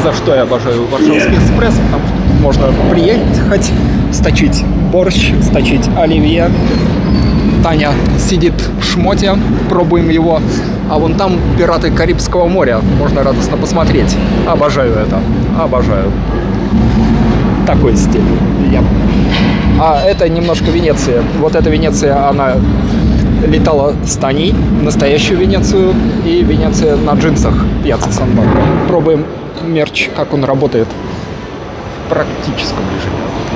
за что я обожаю Варшавский экспресс, потому что можно приехать, сточить борщ, сточить оливье. Таня сидит в шмоте, пробуем его. А вон там пираты Карибского моря. Можно радостно посмотреть. Обожаю это. Обожаю. Такой стиль. А это немножко Венеция. Вот эта Венеция, она летала с Таней, настоящую Венецию, и Венеция на джинсах Пьяцца Сан-Марко. Пробуем мерч, как он работает в практическом режиме.